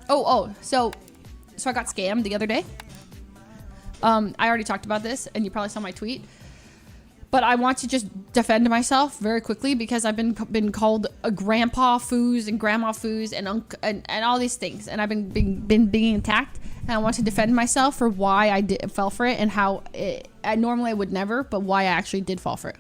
So I got scammed the other day. I already talked about this, and you probably saw my tweet. But I want to just defend myself very quickly because I've been called a grandpa foos and grandma foos and all these things, and I've been being attacked. And I want to defend myself for why I fell for it and how normally I would never, but why I actually did fall for it.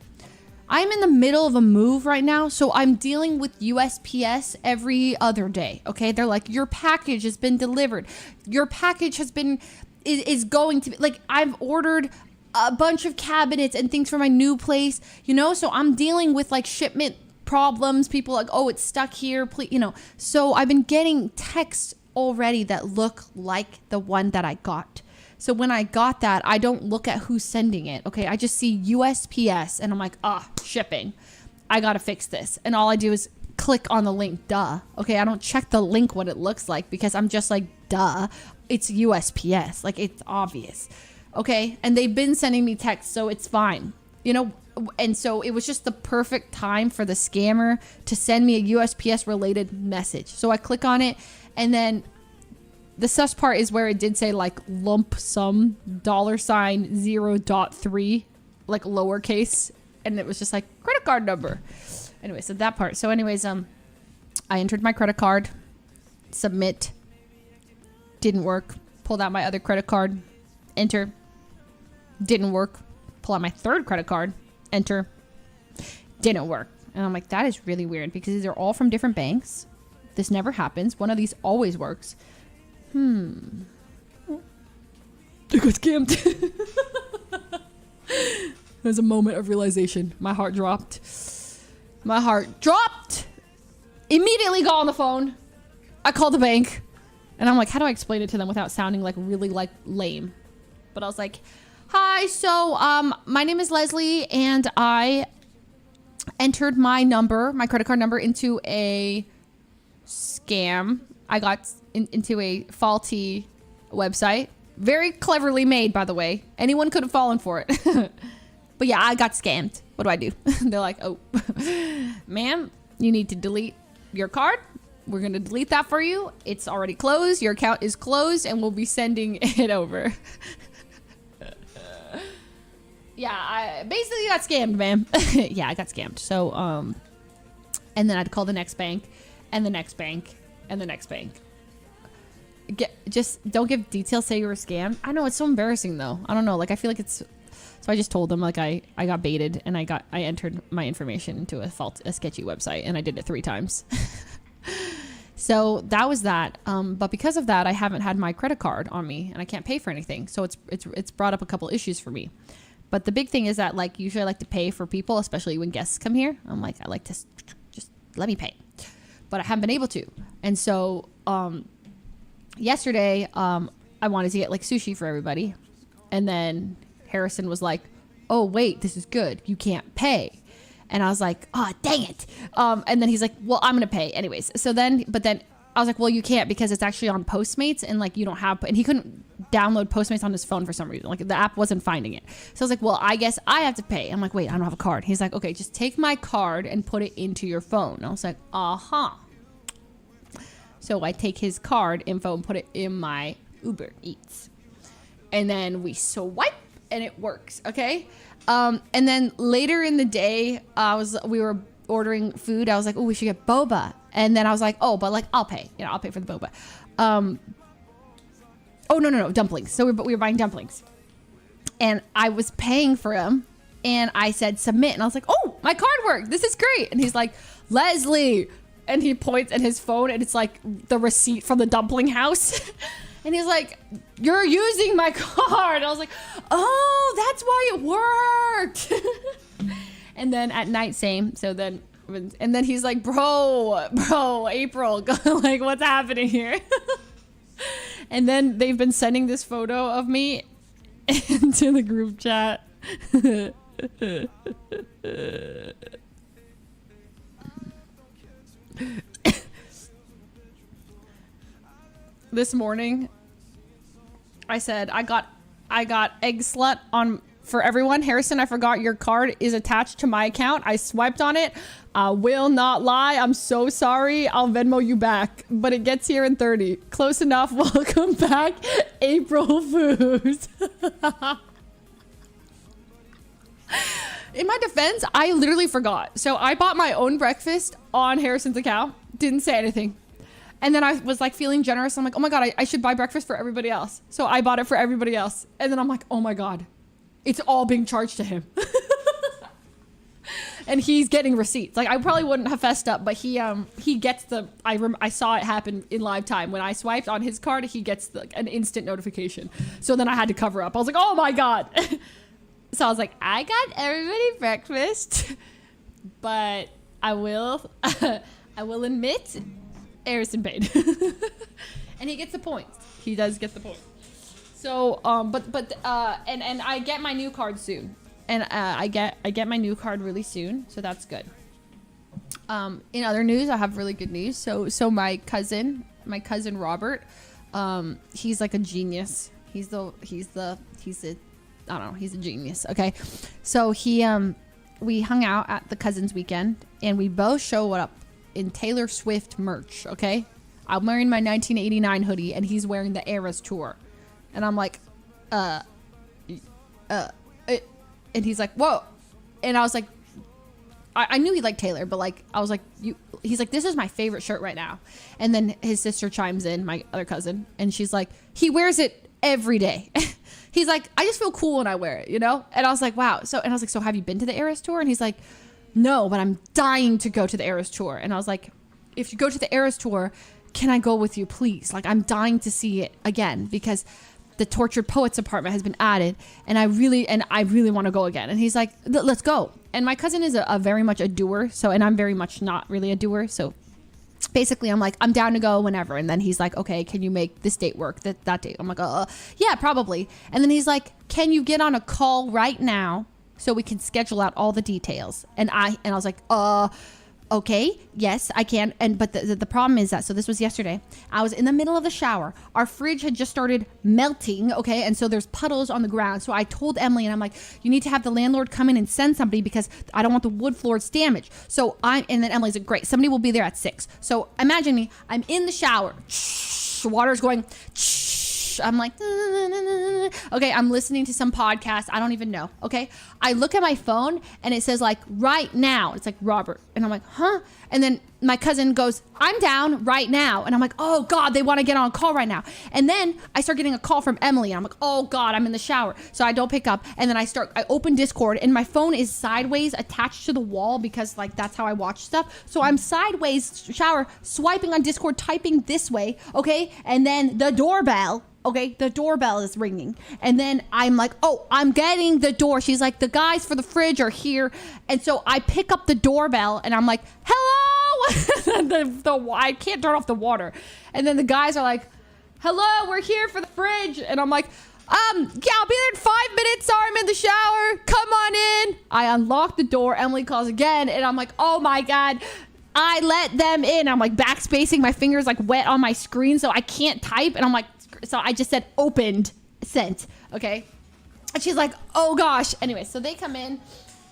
I'm in the middle of a move right now, so I'm dealing with USPS every other day. Okay, they're like, your package has been delivered. Your package is going to be like, I've ordered a bunch of cabinets and things for my new place, you know, so I'm dealing with like shipment problems. People like, oh, it's stuck here, please, you know. So I've been getting texts already that look like the one that I got. So when I got that, I don't look at who's sending it. Okay, I just see USPS and I'm like, shipping. I gotta fix this. And all I do is click on the link, duh. Okay, I don't check the link what it looks like because I'm just like, duh, it's USPS. Like, it's obvious. Okay, and they've been sending me texts, so it's fine, you know. And so it was just the perfect time for the scammer to send me a USPS related message. So I click on it, and then the sus part is where it did say like lump sum $0.3, like lowercase, and it was just like credit card number. Anyway, so that part. So anyways, I entered my credit card, submit, didn't work. Pulled out my other credit card, enter, didn't work. Pull out my third credit card, enter, didn't work. And I'm like, that is really weird because these are all from different banks. This never happens. One of these always works. I got scammed. There's a moment of realization. My heart dropped. My heart dropped. Immediately got on the phone. I called the bank. And I'm like, how do I explain it to them without sounding like really like lame? But I was like, hi, so my name is Leslie and I entered my credit card number into a scam. I got into a faulty website. Very cleverly made, by the way. Anyone could have fallen for it. But yeah, I got scammed. What do I do? They're like, oh, ma'am, you need to delete your card. We're going to delete that for you. It's already closed. Your account is closed and we'll be sending it over. Yeah, I basically got scammed, man. Yeah, I got scammed. So, and then I'd call the next bank and the next bank and the next bank. Just don't give details, say you were scammed. I know, it's so embarrassing though. I don't know. Like, I feel like it's, so I just told them like I got baited and I entered my information into a sketchy website and I did it 3 times. So that was that. But because of that, I haven't had my credit card on me and I can't pay for anything. So it's brought up a couple issues for me. But the big thing is that like usually I like to pay for people, especially when guests come here. I'm like, I like to just let me pay, but I haven't been able to. And so yesterday I wanted to get like sushi for everybody, and then Harrison was like, oh wait, this is good, you can't pay. And I was like, oh, dang it. And then he's like, well, I'm going to pay anyways. So then, but then I was like, well, you can't because it's actually on Postmates and like you don't have, and he couldn't download Postmates on his phone for some reason. Like the app wasn't finding it. So I was like, well, I guess I have to pay. I'm like, wait, I don't have a card. He's like, okay, just take my card and put it into your phone. And I was like, uh-huh. So I take his card info and put it in my Uber Eats. And then we swipe and it works. Okay. And then later in the day, we were ordering food. I was like, oh, we should get boba. And then I was like, oh, but like, I'll pay. You know, I'll pay for the boba. Oh, no, dumplings. So we were buying dumplings. And I was paying for them. And I said, submit. And I was like, oh, my card worked. This is great. And he's like, Leslie. And he points at his phone. And it's like the receipt from the dumpling house. And he's like, you're using my card. I was like, oh, that's why it worked. And then at night, same. So then, and then he's like, bro, April, like, what's happening here? And then they've been sending this photo of me into the group chat. This morning, I said I got egg slut on for everyone. Harrison, I forgot your card is attached to my account. I swiped on it. I will not lie. I'm so sorry. I'll Venmo you back, but it gets here in 30. Close enough. Welcome back, April Fools. In my defense, I literally forgot. So I bought my own breakfast on Harrison's account. Didn't say anything. And then I was like feeling generous. I'm like, oh my God, I should buy breakfast for everybody else. So I bought it for everybody else. And then I'm like, oh my God, it's all being charged to him. And he's getting receipts. Like I probably wouldn't have fessed up, but he gets the, I saw it happen in live time. When I swiped on his card, he gets an instant notification. So then I had to cover up. I was like, oh my God. So I was like, I got everybody breakfast, but I will admit Harrison paid. And he gets the points. He does get the points. So, and I get my new card soon. And I get my new card really soon, so that's good. In other news, I have really good news. So my cousin Robert, he's like a genius. He's a I don't know, he's a genius. Okay. So we hung out at the cousins weekend and we both showed up in Taylor Swift merch. Okay. I'm wearing my 1989 hoodie and he's wearing the Eras Tour. And I'm like, and he's like, whoa. And I was like, I knew he liked Taylor, but like, I was like, he's like, this is my favorite shirt right now. And then his sister chimes in, my other cousin, and she's like, he wears it every day. He's like, I just feel cool when I wear it, you know? And I was like, wow. And I was like, so have you been to the Eras Tour? And he's like, no, but I'm dying to go to the Eras Tour. And I was like, if you go to the Eras Tour, can I go with you, please? Like, I'm dying to see it again because the Tortured Poets apartment has been added and I really want to go again. And he's like, let's go. And my cousin is a very much a doer. So, and I'm very much not really a doer. So basically I'm like, I'm down to go whenever. And then he's like, okay, can you make this date work, that date? I'm like, yeah, probably. And then he's like, can you get on a call right now so we can schedule out all the details? And I was like, okay, yes, I can. But the problem is that, so this was yesterday. I was in the middle of the shower. Our fridge had just started melting, okay? And so there's puddles on the ground. So I told Emily, and I'm like, you need to have the landlord come in and send somebody because I don't want the wood floors damaged. And then Emily's like, great, somebody will be there at 6. So imagine me, I'm in the shower. Water's going, I'm like, okay, I'm listening to some podcast. I don't even know. Okay. I look at my phone and it says like right now. It's like Robert. And I'm like, huh? And then my cousin goes, I'm down right now. And I'm like, oh God, they want to get on a call right now. And then I start getting a call from Emily. And I'm like, oh God, I'm in the shower. So I don't pick up. And then I open Discord and my phone is sideways attached to the wall because like that's how I watch stuff. So I'm sideways shower, swiping on Discord, typing this way. Okay. And then the doorbell. Okay, the doorbell is ringing. And then I'm like, oh, I'm getting the door. She's like, the guys for the fridge are here. And so I pick up the doorbell and I'm like, hello? I can't turn off the water. And then the guys are like, hello, we're here for the fridge. And I'm like, yeah, I'll be there in 5 minutes. Sorry, I'm in the shower. Come on in. I unlock the door. Emily calls again. And I'm like, oh my God. I let them in. I'm like backspacing. My fingers like wet on my screen so I can't type. And I'm like, so I just said opened, sent, okay? And she's like, oh gosh. Anyway, so they come in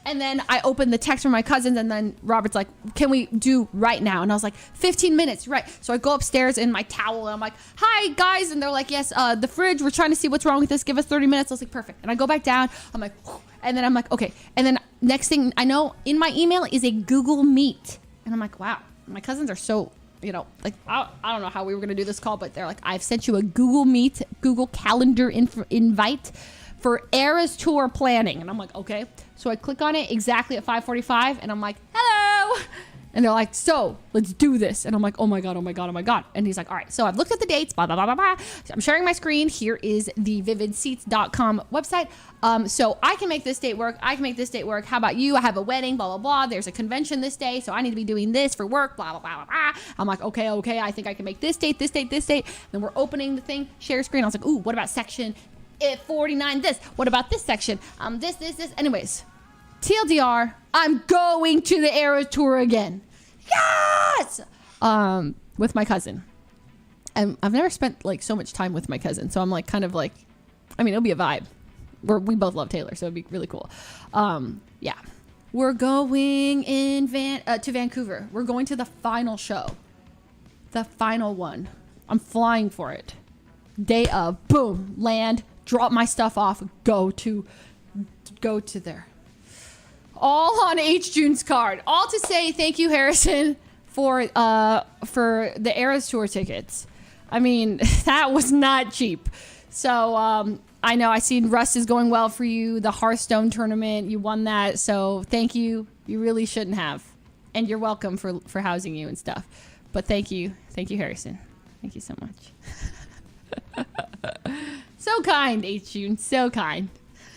and then I open the text from my cousins and then Robert's like, can we do right now? And I was like, 15 minutes, right? So I go upstairs in my towel and I'm like, hi guys. And they're like, yes, the fridge, we're trying to see what's wrong with this. Give us 30 minutes. I was like, perfect. And I go back down. I'm like, whew. And then I'm like, okay. And then next thing I know in my email is a Google Meet. And I'm like, wow, my cousins are so, you know, like, I don't know how we were going to do this call, but they're like, I've sent you a Google Meet, Google Calendar invite for Eras Tour planning. And I'm like, okay. So I click on it exactly at 5:45 and I'm like, hello. And they're like, so let's do this. And I'm like, oh my God, oh my God, oh my God. And he's like, all right, so I've looked at the dates, blah, blah, blah, blah, blah. So I'm sharing my screen. Here is the vividseats.com website. So I can make this date work. I can make this date work. How about you? I have a wedding, blah, blah, blah. There's a convention this day. So I need to be doing this for work, blah, blah, blah, blah, blah. I'm like, okay. I think I can make this date, this date, this date. Then we're opening the thing, share screen. I was like, ooh, what about section 49, this? What about this section? This. Anyways, TLDR, I'm going to the Eras Tour again. Yes! With my cousin. And I've never spent like so much time with my cousin. So I'm like, kind of like, I mean, it'll be a vibe. we both love Taylor, so it'd be really cool. Yeah. We're going to Vancouver. We're going to the final show. The final one. I'm flying for it. Day of, boom, land, drop my stuff off, go to there. All on H. June's card. All to say thank you, Harrison, for the Eras Tour tickets. I mean, that was not cheap. So I know I seen Rust is going well for you. The Hearthstone tournament, you won that. So thank you. You really shouldn't have. And you're welcome for housing you and stuff. But thank you. Thank you, Harrison. Thank you so much. So kind, H. June. So kind.